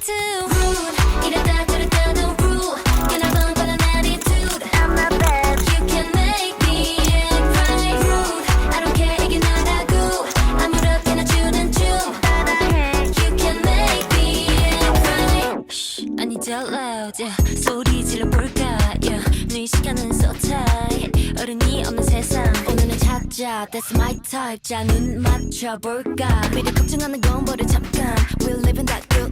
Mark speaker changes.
Speaker 1: too rude. 이러다 저러다도 rude. 연할 뻔한 attitude. I'm not bad. You can make me act right rude. I don't care 이게 나라고. 아무렇게나 추는 춤 따라해. You can make me act right. Shh, 아니 더 loud. Yeah. 소리 질러볼까. Yeah. 네 시간은 so tight. 어른이 없는 세상. 오늘은 찾아. That's my type. 자 눈 맞춰볼까. 미리 걱정하는 건 버려 잠깐. We're living that good.